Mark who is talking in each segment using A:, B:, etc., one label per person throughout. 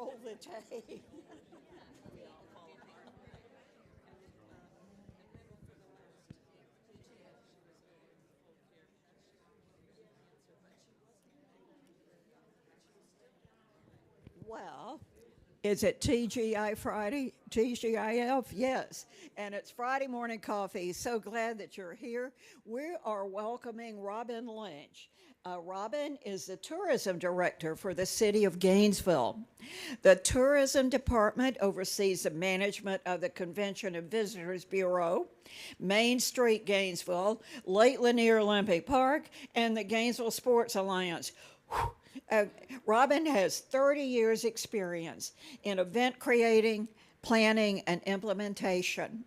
A: roll the tape. Well, is it TGI Friday? TGIF? Yes. And it's Friday morning coffee. So glad that you're here. We are welcoming Robin Lynch. Robin is the tourism director for the city of Gainesville. The tourism department oversees the management of the Convention and Visitors Bureau, Main Street Gainesville, Lake Lanier Olympic Park, and the Gainesville Sports Alliance. Robin has 30 years experience in event creating, planning, and implementation.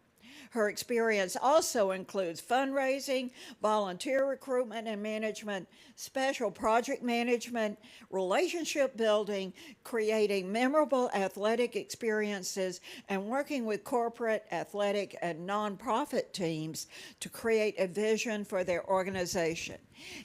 A: Her experience also includes fundraising, volunteer recruitment and management, special project management, relationship building, creating memorable athletic experiences, and working with corporate, athletic, and nonprofit teams to create a vision for their organization.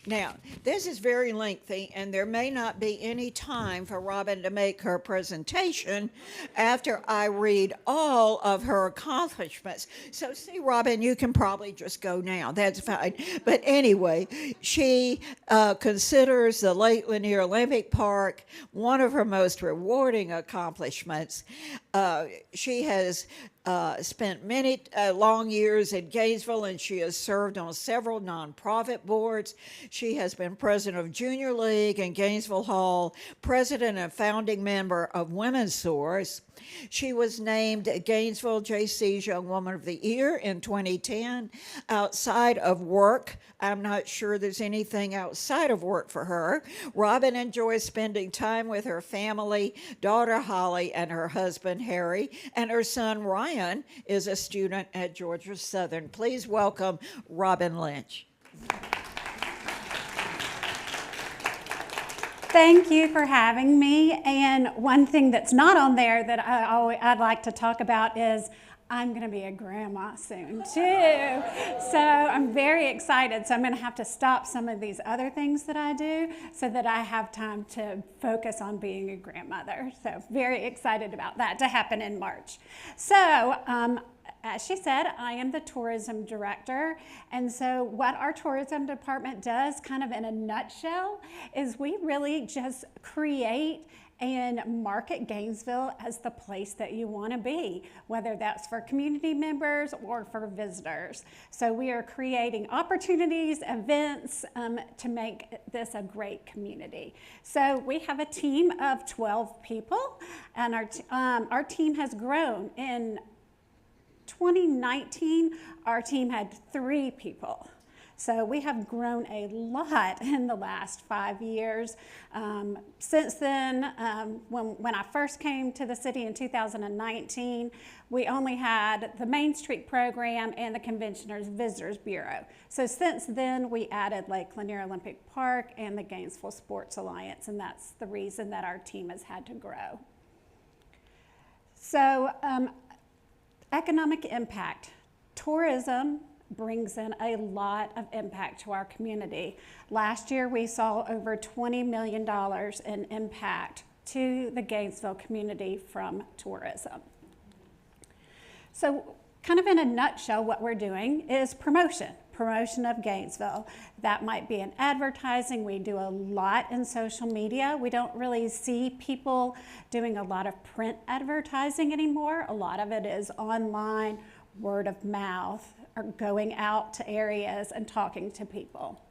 A: Now, this is very lengthy, and there may not be any time for Robin to make her presentation after I read all of her accomplishments. So, see, Robin, you can probably just go now. That's fine. But anyway, she considers the Lake Lanier Olympic Park one of her most rewarding accomplishments. She has spent many long years in Gainesville, and she has served on several nonprofit boards. She has been president of Junior League and Gainesville Hall, president and founding member of Women's Source. She was named Gainesville JC's Young Woman of the Year in 2010. Outside of work, I'm not sure there's anything outside of work for her. Robin enjoys spending time with her family, daughter Holly, and her husband Harry, and her son Ryan is a student at Georgia Southern. Please welcome Robin Lynch.
B: Thank you for having me. And one thing that's not on there that I'd like to talk about is I'm going to be a grandma soon too. So I'm very excited. So I'm going to have to stop some of these other things that I do so that I have time to focus on being a grandmother. So very excited about that to happen in March. So as she said, I am the tourism director. And so what our tourism department does, kind of in a nutshell, is we really just create and market Gainesville as the place that you want to be, whether that's for community members or for visitors. So we are creating opportunities, events to make this a great community. So we have a team of 12 people, and our team has grown. In 2019, our team had 3 people. So we have grown a lot in the last 5 years. Since then, when I first came to the city in 2019, we only had the Main Street program and the Conventioners Visitors Bureau. So since then, we added Lake Lanier Olympic Park and the Gainesville Sports Alliance, and that's the reason that our team has had to grow. So economic impact. Tourism brings in a lot of impact to our community. Last year, we saw over $20 million in impact to the Gainesville community from tourism. So kind of in a nutshell, what we're doing is promotion of Gainesville. That might be in advertising. We do a lot in social media. We don't really see people doing a lot of print advertising anymore. A lot of it is online, word of mouth, or going out to areas and talking to people.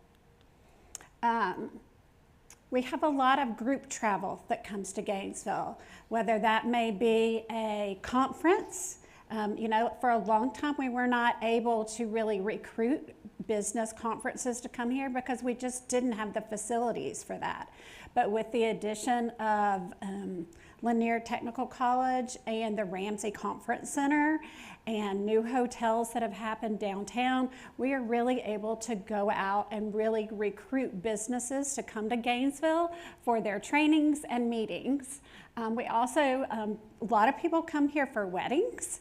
B: We have a lot of group travel that comes to Gainesville, whether that may be a conference. You know, for a long time we were not able to really recruit business conferences to come here because we just didn't have the facilities for that. But with the addition of Lanier Technical College and the Ramsey Conference Center and new hotels that have happened downtown, we are really able to go out and really recruit businesses to come to Gainesville for their trainings and meetings. We also, a lot of people come here for weddings,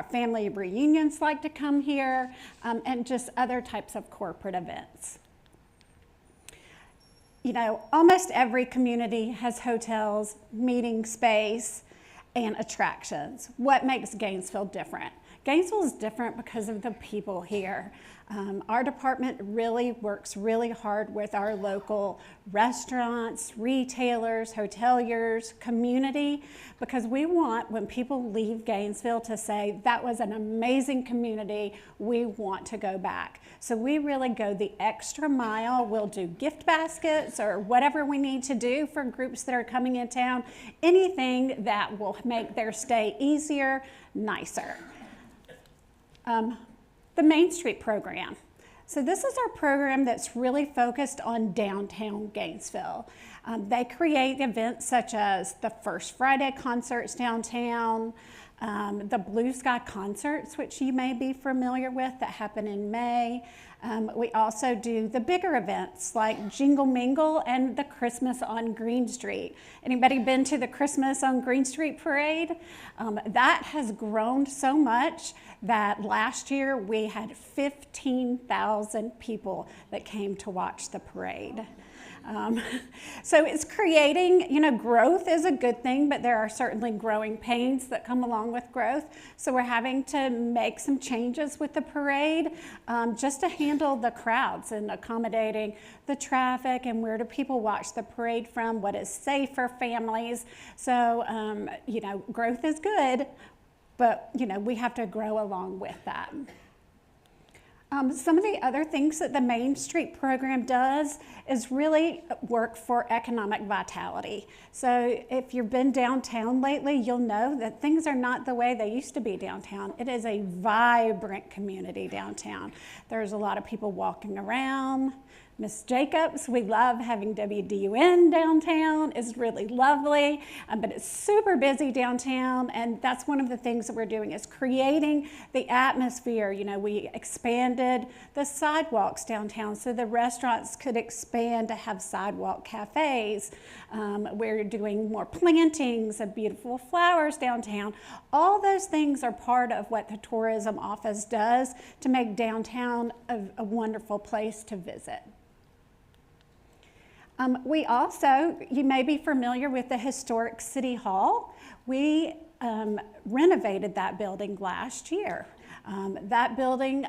B: family reunions like to come here, and just other types of corporate events. you know, almost every community has hotels, meeting space, and attractions. What makes Gainesville different? Gainesville is different because of the people here. Our department really works really hard with our local restaurants, retailers, hoteliers, community, because we want, when people leave Gainesville, to say, that was an amazing community, we want to go back. So we really go the extra mile. We'll do gift baskets or whatever we need to do for groups that are coming in town, anything that will make their stay easier, nicer. The Main Street program. So this is our program that's really focused on downtown Gainesville. They create events such as the First Friday concerts downtown, the Blue Sky concerts, which you may be familiar with, that happen in May. We also do the bigger events like Jingle Mingle and the Christmas on Green Street. Anybody been to the Christmas on Green Street parade? That has grown so much that last year we had 15,000 people that came to watch the parade. So it's creating, you know, growth is a good thing, but there are certainly growing pains that come along with growth. So we're having to make some changes with the parade just to handle the crowds and accommodating the traffic and where do people watch the parade from, what is safe for families. So, you know, growth is good, but, you know, we have to grow along with that. Some of the other things that the Main Street program does is really work for economic vitality. So if you've been downtown lately, you'll know that things are not the way they used to be downtown. It is a vibrant community downtown. There's a lot of people walking around. Miss Jacobs, we love having WDUN downtown. It's really lovely, but it's super busy downtown, and that's one of the things that we're doing is creating the atmosphere. You know, we expanded the sidewalks downtown so the restaurants could expand to have sidewalk cafes. We're doing more plantings of beautiful flowers downtown. All those things are part of what the tourism office does to make downtown a wonderful place to visit. We also, you may be familiar with the historic City Hall. We renovated that building last year. That building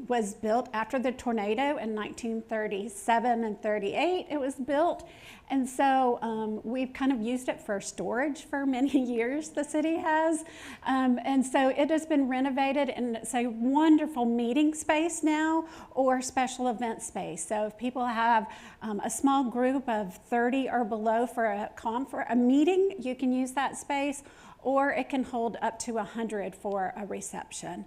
B: was built after the tornado in 1937 and 38. It was built. And so we've kind of used it for storage for many years, the city has. And so it has been renovated, and it's a wonderful meeting space now or special event space. So if people have a small group of 30 or below for a meeting, you can use that space, or it can hold up to 100 for a reception.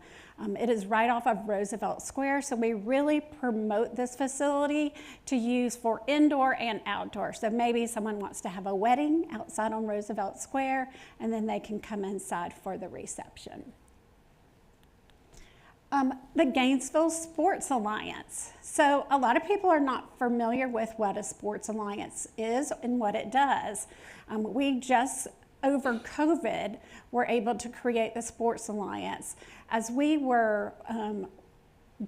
B: It is right off of Roosevelt Square, so we really promote this facility to use for indoor and outdoor. So maybe someone wants to have a wedding outside on Roosevelt Square, and then they can come inside for the reception. The Gainesville Sports Alliance. So a lot of people are not familiar with what a sports alliance is and what it does. We just over COVID, were able to create the Sports Alliance. As we were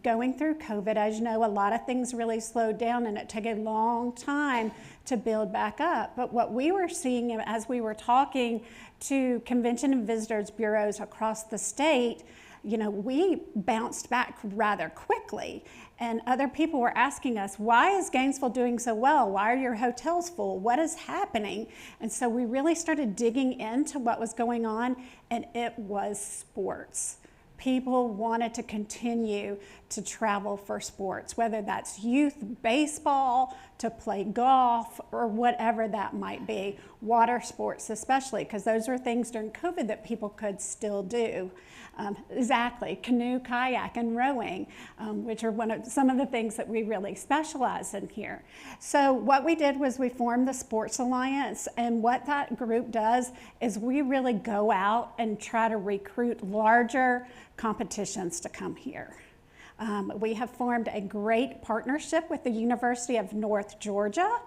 B: going through COVID, as you know, a lot of things really slowed down and it took a long time to build back up. But what we were seeing as we were talking to convention and visitors bureaus across the state, you know, we bounced back rather quickly. And other people were asking us, why is Gainesville doing so well? Why are your hotels full? What is happening? And so we really started digging into what was going on, and it was sports. People wanted to continue to travel for sports, whether that's youth baseball, to play golf, or whatever that might be. Water sports especially, because those are things during COVID that people could still do. Exactly, canoe, kayak, and rowing, which are some of the things that we really specialize in here. So what we did was we formed the Sports Alliance, and what that group does is we really go out and try to recruit larger competitions to come here. We have formed a great partnership with the University of North Georgia,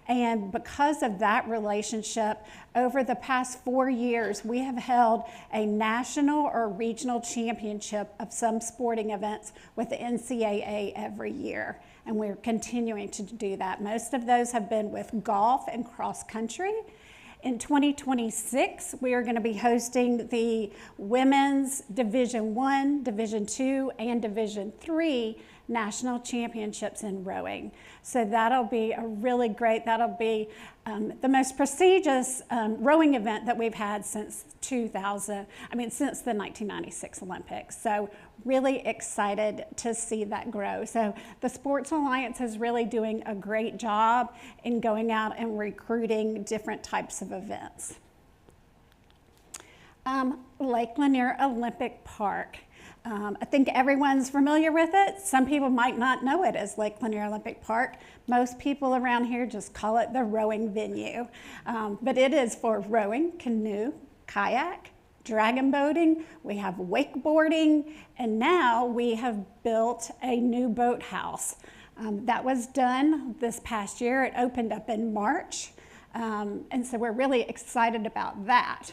B: and because of that relationship, over the past 4 years, we have held a national or regional championship of some sporting events with the NCAA every year, and we're continuing to do that. Most of those have been with golf and cross country. In 2026, we are going to be hosting the Women's Division I, Division II, and Division III national championships in rowing. So that'll be a really great, that'll be the most prestigious rowing event that we've had since since the 1996 Olympics. So really excited to see that grow. So the Sports Alliance is really doing a great job in going out and recruiting different types of events. Lake Lanier Olympic Park. I think everyone's familiar with it. Some people might not know it as Lake Lanier Olympic Park. Most people around here just call it the rowing venue. But it is for rowing, canoe, kayak, dragon boating, we have wakeboarding, and now we have built a new boathouse. That was done this past year. It opened up in March, and so we're really excited about that.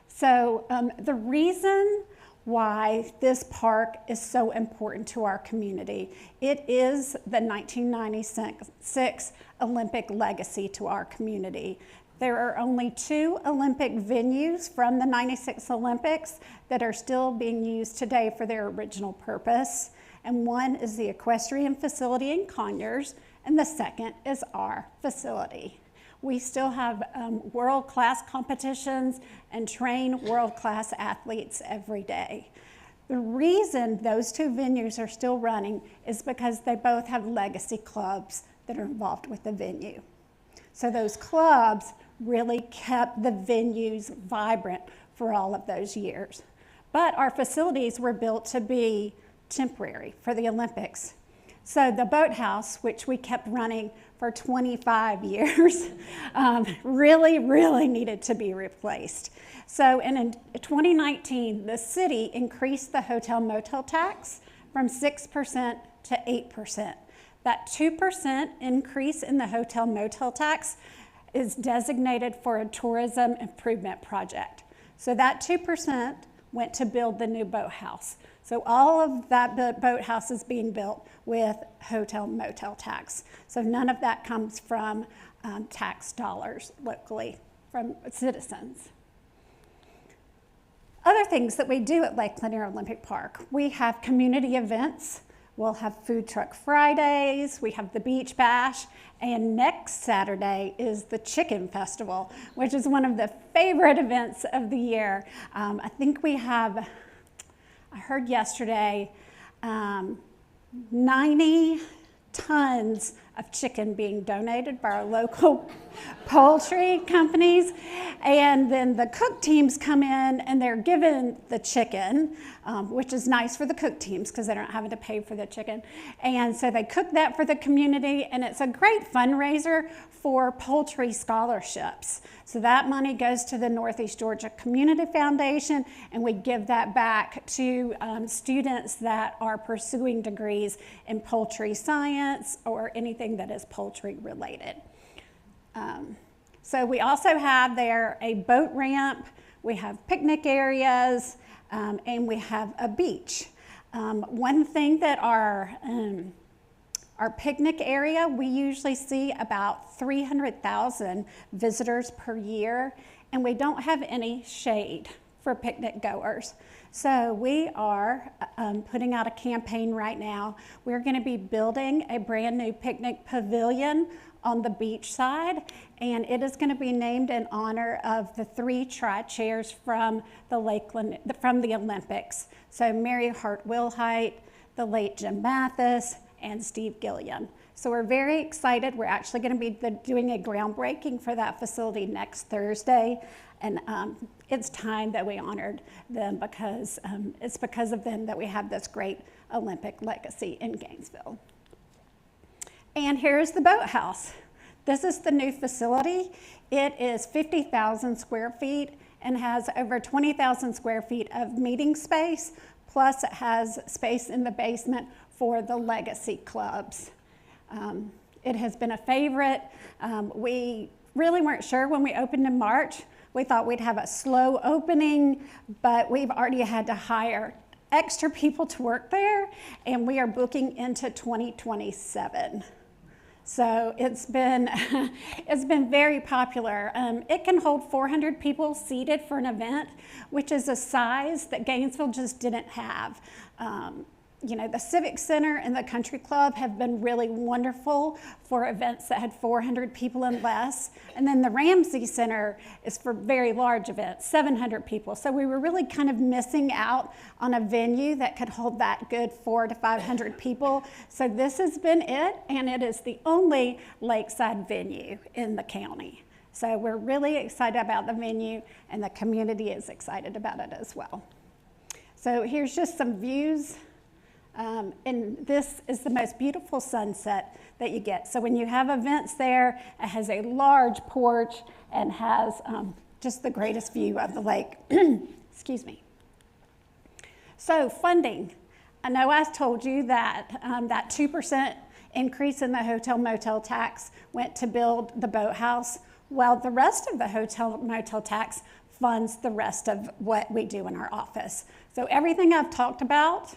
B: So the reason why this park is so important to our community, it is the 1996 Olympic legacy to our community. There are only 2 Olympic venues from the 96 Olympics that are still being used today for their original purpose. And one is the equestrian facility in Conyers, and the second is our facility. We still have world-class competitions and train world-class athletes every day. The reason those 2 venues are still running is because they both have legacy clubs that are involved with the venue. So those clubs really kept the venues vibrant for all of those years. But our facilities were built to be temporary for the Olympics. So the boathouse, which we kept running for 25 years, really needed to be replaced. So in 2019, the city increased the hotel motel tax from 6% to 8%. That 2% increase in the hotel motel tax is designated for a tourism improvement project. So that 2% went to build the new boathouse. So all of that boathouse is being built with hotel motel tax. So none of that comes from tax dollars locally from citizens. Other things that we do at Lake Lanier Olympic Park, we have community events. We'll have Food Truck Fridays, we have the Beach Bash, and next Saturday is the Chicken Festival, which is one of the favorite events of the year. I think we have, I heard yesterday, 90 tons of chicken being donated by our local poultry companies. And then the cook teams come in and they're given the chicken, which is nice for the cook teams because they don't have to pay for the chicken. And so they cook that for the community, and it's a great fundraiser for poultry scholarships. So that money goes to the Northeast Georgia Community Foundation, and we give that back to students that are pursuing degrees in poultry science or anything that is poultry related. So we also have there a boat ramp, we have picnic areas, and we have a beach. One thing that our picnic area, we usually see about 300,000 visitors per year, and we don't have any shade for picnic goers. So we are putting out a campaign right now. We're going to be building a brand new picnic pavilion on the beach side, and it is going to be named in honor of the 3 tri-chairs from the Olympics. So Mary Hart Wilhite, the late Jim Mathis, and Steve Gilliam. So we're very excited. We're actually going to be doing a groundbreaking for that facility next Thursday, and it's time that we honored them because it's because of them that we have this great Olympic legacy in Gainesville. And here's the boathouse. This is the new facility. It is 50,000 square feet and has over 20,000 square feet of meeting space, plus it has space in the basement for the legacy clubs. It has been a favorite. We really weren't sure when we opened in March. We thought we'd have a slow opening, but we've already had to hire extra people to work there, and we are booking into 2027. So it's been very popular. It can hold 400 people seated for an event, which is a size that Gainesville just didn't have. The Civic Center and the Country Club have been really wonderful for events that had 400 people and less. And then the Ramsey Center is for very large events, 700 people. So we were really kind of missing out on a venue that could hold that good 400 to 500 people. So this has been it, and it is the only lakeside venue in the county. So we're really excited about the venue, and the community is excited about it as well. So here's just some views. And this is the most beautiful sunset that you get. So when you have events there, it has a large porch and has just the greatest view of the lake. Excuse me. So funding. I know I told you that that 2% increase in the hotel motel tax went to build the boathouse. Well, the rest of the hotel motel tax funds the rest of what we do in our office. So everything I've talked about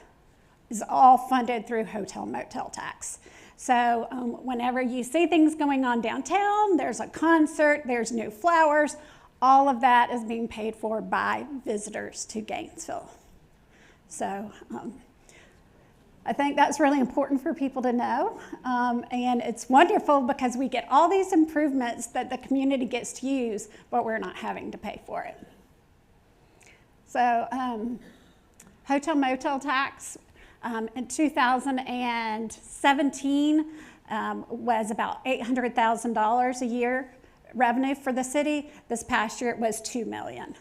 B: is all funded through hotel motel tax. So whenever you see things going on downtown, there's a concert, there's new flowers, all of that is being paid for by visitors to Gainesville. So I think that's really important for people to know. And it's wonderful because we get all these improvements that the community gets to use, but we're not having to pay for it. So hotel motel tax, in 2017 was about $800,000 a year revenue for the city. This past year it was $2 million.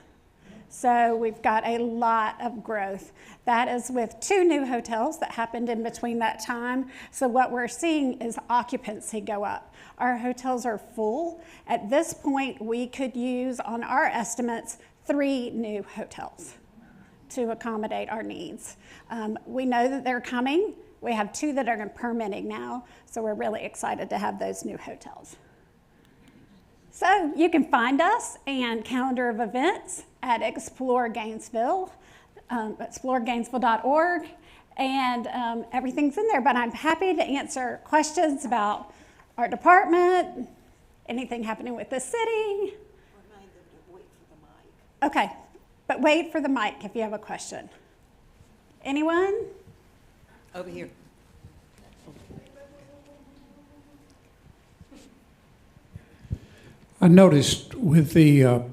B: So we've got a lot of growth. That is with 2 new hotels that happened in between that time. So what we're seeing is occupancy go up. Our hotels are full. At this point, we could use, on our estimates, 3 new hotels to accommodate our needs. We know that they're coming. We have 2 that are in permitting now, so we're really excited to have those new hotels. So you can find us and calendar of events at Explore Gainesville, exploregainesville.org, and everything's in there. But I'm happy to answer questions about our department, anything happening with the city.
A: Remind them to wait for the mic.
B: Okay. But wait for the mic if you have a question. Anyone?
A: Over here.
C: I noticed with the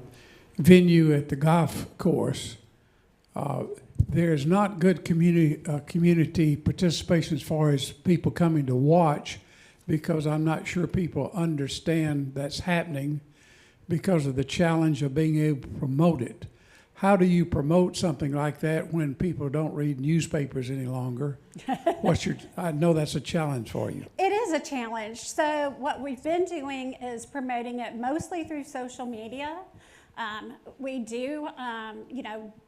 C: venue at the golf course, there's not good community participation as far as people coming to watch, because I'm not sure people understand that's happening because of the challenge of being able to promote it. How do you promote something like that when people don't read newspapers any longer? I know that's a challenge for you.
B: It is a challenge. So what we've been doing is promoting it mostly through social media. We do,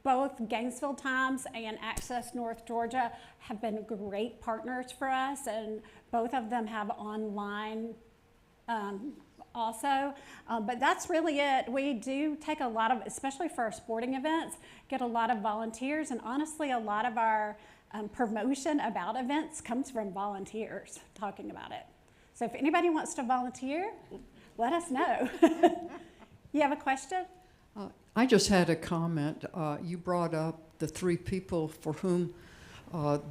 B: both Gainesville Times and Access North Georgia have been great partners for us, and both of them have online also, but that's really it. We do take a lot of, especially for our sporting events, get a lot of volunteers, and honestly a lot of our promotion about events comes from volunteers talking about it. So if anybody wants to volunteer, let us know. You have a question?
D: I just had a comment. You brought up the 3 people for whom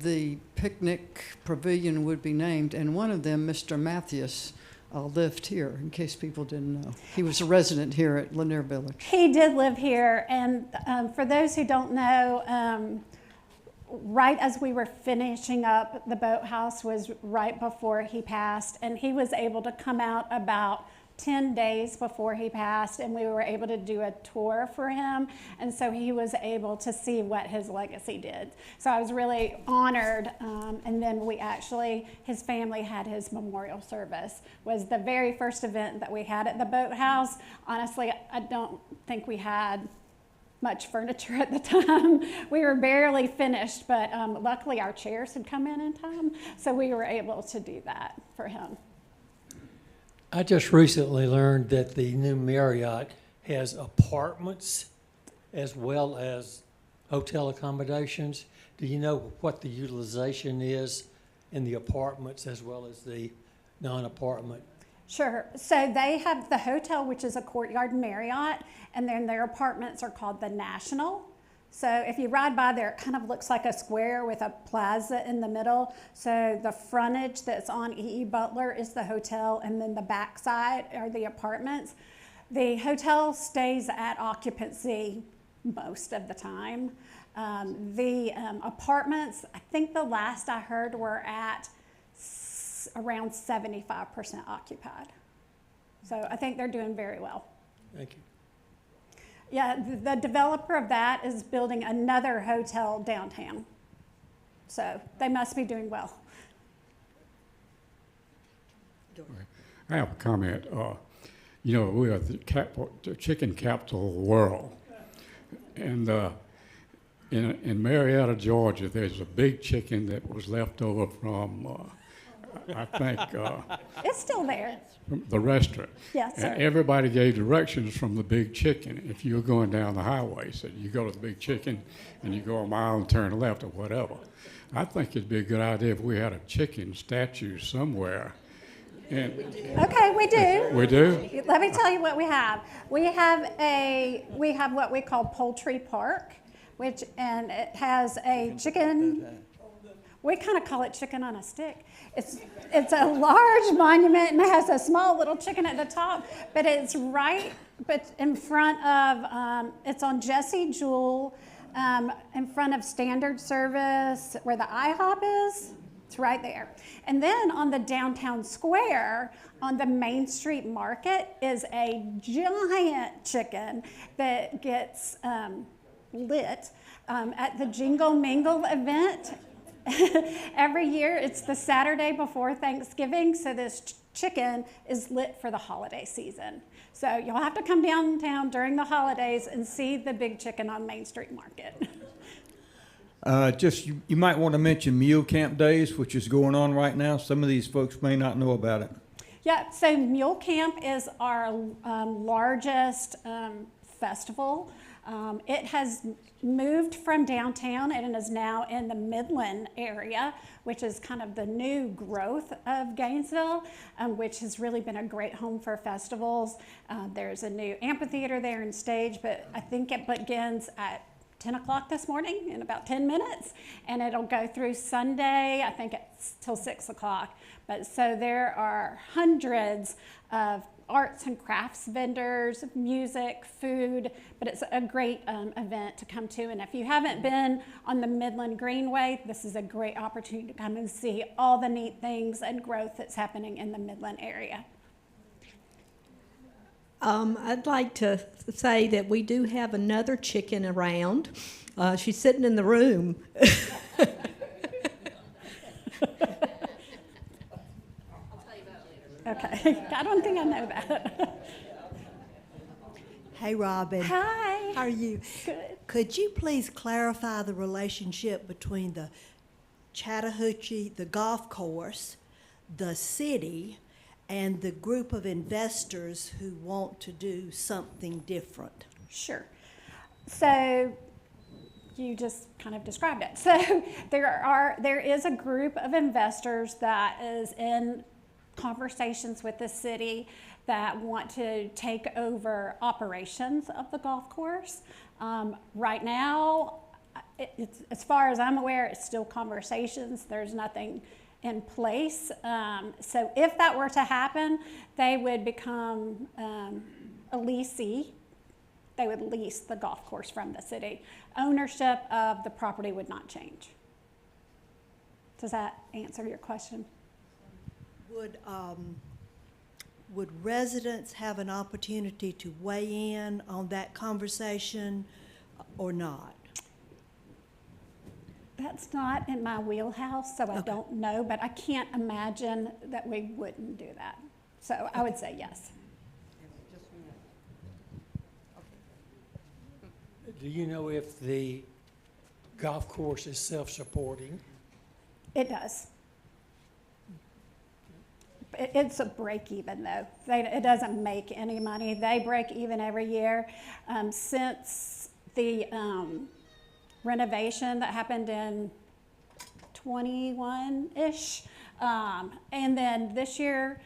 D: the picnic pavilion would be named, and one of them, Mr. Matthews, lived here, in case people didn't know. He was a resident here at Lanier Village.
B: He did live here, and for those who don't know, right as we were finishing up the boathouse was right before he passed, and he was able to come out about 10 days before he passed, and we were able to do a tour for him, and so he was able to see what his legacy did. So I was really honored, and then his family had his memorial service. Was the very first event that we had at the boathouse. Honestly, I don't think we had much furniture at the time. We were barely finished, but luckily our chairs had come in time, so we were able to do that for him.
E: I just recently learned that the new Marriott has apartments as well as hotel accommodations. Do you know what the utilization is in the apartments as well as the non-apartment?
B: Sure. So they have the hotel, which is a Courtyard Marriott, and then their apartments are called the National. So if you ride by there, it kind of looks like a square with a plaza in the middle. So the frontage that's on E.E. Butler is the hotel, and then the backside are the apartments. The hotel stays at occupancy most of the time. The apartments, I think the last I heard were at around 75% occupied. So I think they're doing very well.
E: Thank you.
B: Yeah, the developer of that is building another hotel downtown. So they must be doing well.
F: I have a comment. You know, we are the chicken capital of the world. And in Marietta, Georgia, there's a big chicken that was left over from, I think,
B: It's still there.
F: from the restaurant.
B: Yes, sir.
F: And everybody gave directions from the big chicken. If you were going down the highway, so you go to the big chicken and you go a mile and turn left or whatever. I think it'd be a good idea if we had a chicken statue somewhere. And
B: Okay, we do.
F: we do?
B: Let me tell you what we have. We have what we call Poultry Park, and it has a chicken. We kind of call it chicken on a stick. It's a large monument and it has a small little chicken at the top, but it's in front of, it's on Jesse Jewell, in front of Standard Service, where the IHOP is. It's right there. And then on the downtown square, on the Main Street Market, is a giant chicken that gets lit at the Jingle Mingle event. Every year, it's the Saturday before Thanksgiving, so this chicken is lit for the holiday season. So you'll have to come downtown during the holidays and see the big chicken on Main Street Market.
G: You might want to mention Mule Camp Days, which is going on right now. Some of these folks may not know about it.
B: Yeah, so Mule Camp is our largest festival. It has moved from downtown and is now in the Midland area, which is kind of the new growth of Gainesville, which has really been a great home for festivals. There's a new amphitheater there and stage, but I think it begins at 10 o'clock this morning in about 10 minutes, and it'll go through Sunday, I think it's till 6 o'clock. But so there are hundreds of arts and crafts vendors, music, food, but it's a great event to come to. And if you haven't been on the Midland Greenway, this is a great opportunity to come and see all the neat things and growth that's happening in the Midland area.
H: I'd like to say that we do have another chicken around. She's sitting in the room.
B: Okay, I don't think I know that.
I: Hey, Robin.
B: Hi.
I: How are you?
B: Good.
I: Could you please clarify the relationship between the Chattahoochee, the golf course, the city, and the group of investors who want to do something different?
B: Sure. So you just kind of described it. So there is a group of investors that is in conversations with the city that want to take over operations of the golf course. Right now, as far as I'm aware, it's still conversations. There's nothing in place. So if that were to happen, they would become a leasee. They would lease the golf course from the city. Ownership of the property would not change. Does that answer your question?
I: Would residents have an opportunity to weigh in on that conversation or not?
B: That's not in my wheelhouse, so I don't know, but I can't imagine that we wouldn't do that. So I would say yes.
E: Do you know if the golf course is self-supporting?
B: It does. It's a break even though. It doesn't make any money. They break even every year. Since the renovation that happened in 21-ish, and then this year,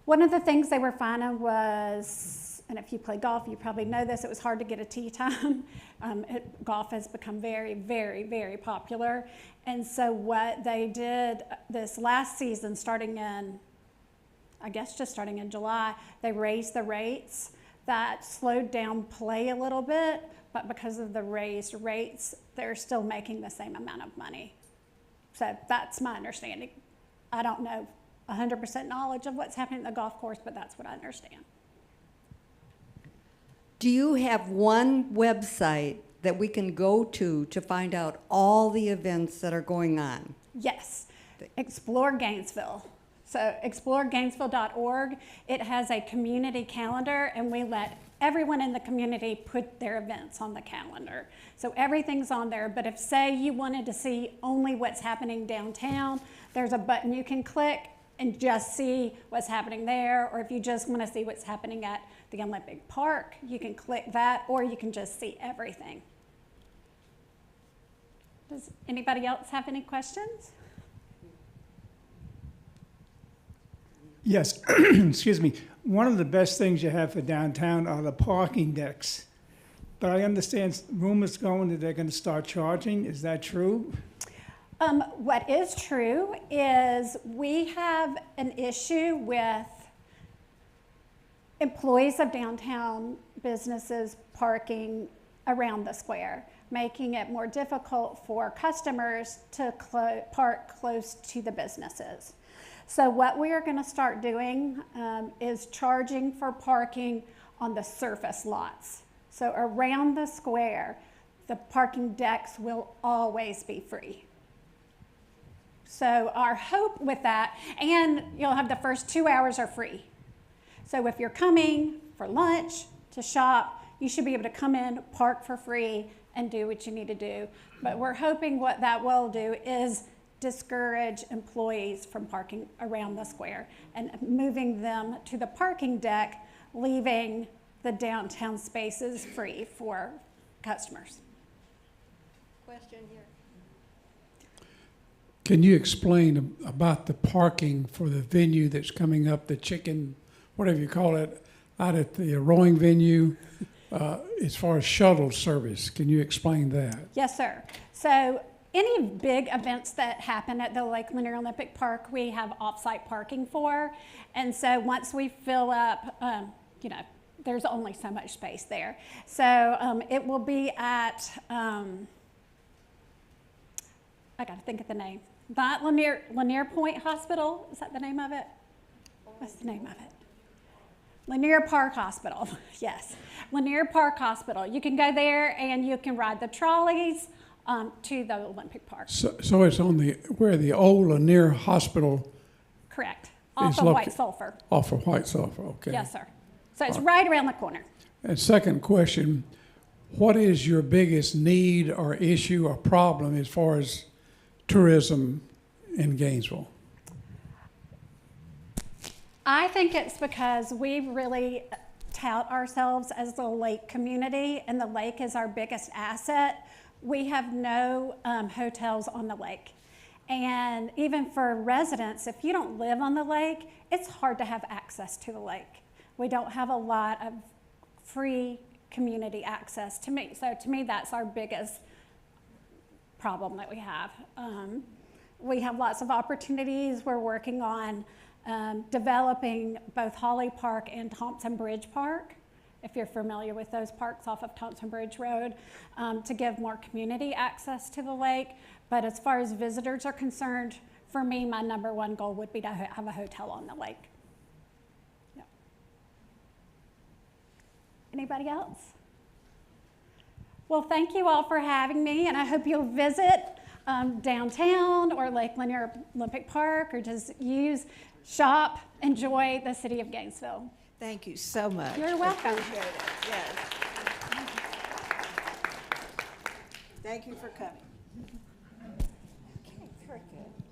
B: one of the things they were finding was, and if you play golf, you probably know this, it was hard to get a tee time. Golf has become very, very, very popular. And so what they did this last season, starting in July, they raised the rates. That slowed down play a little bit, but because of the raised rates, they're still making the same amount of money. So that's my understanding. I don't know 100% knowledge of what's happening at the golf course, but that's what I understand.
J: Do you have one website that we can go to find out all the events that are going on?
B: Yes, Explore Gainesville. So exploregainesville.org, it has a community calendar, and we let everyone in the community put their events on the calendar. So everything's on there, but if, say, you wanted to see only what's happening downtown, there's a button you can click and just see what's happening there, or if you just want to see what's happening at the Olympic Park, you can click that, or you can just see everything. Does anybody else have any questions?
K: Yes, excuse me. One of the best things you have for downtown are the parking decks. But I understand rumors going that they're going to start charging. Is that true?
B: What is true is we have an issue with employees of downtown businesses parking around the square, making it more difficult for customers to park close to the businesses. So what we are going to start doing is charging for parking on the surface lots. So around the square, the parking decks will always be free. So our hope with that, and you'll have the first 2 hours are free. So if you're coming for lunch, to shop, you should be able to come in, park for free, and do what you need to do. But we're hoping what that will do is discourage employees from parking around the square and moving them to the parking deck, leaving the downtown spaces free for customers.
J: Question here.
C: Can you explain about the parking for the venue that's coming up, the chicken, whatever you call it, out at the rowing venue, as far as shuttle service? Can you explain that?
B: Yes, sir. So any big events that happen at the Lake Lanier Olympic Park, we have off-site parking for. And so once we fill up, there's only so much space there. So it will be at, I got to think of the name. Not Lanier Point Hospital, is that the name of it? What's the name of it? Lanier Park Hospital, yes. Lanier Park Hospital. You can go there and you can ride the trolleys to the Olympic Park.
C: So it's on where the old Lanier Hospital.
B: Correct. Off of White Sulphur.
C: Off of White Sulphur, okay.
B: Yes, sir. So it's right around the corner.
C: And second question, what is your biggest need or issue or problem as far as tourism in Gainesville?
B: I think it's because we really tout ourselves as the lake community, and the lake is our biggest asset. We have no hotels on the lake. And even for residents, if you don't live on the lake, it's hard to have access to the lake. We don't have a lot of free community access to me. So to me, that's our biggest problem that we have. We have lots of opportunities. We're working on developing both Holly Park and Thompson Bridge Park, if you're familiar with those parks off of Thompson Bridge Road, to give more community access to the lake. But as far as visitors are concerned, for me, my number one goal would be to have a hotel on the lake. Yep. Anybody else? Well, thank you all for having me, and I hope you'll visit downtown or Lake Lanier Olympic Park, or just shop, enjoy the city of Gainesville.
A: Thank you so much.
B: You're welcome.
A: Appreciate it. Yes. Thank you for coming. Okay, very good.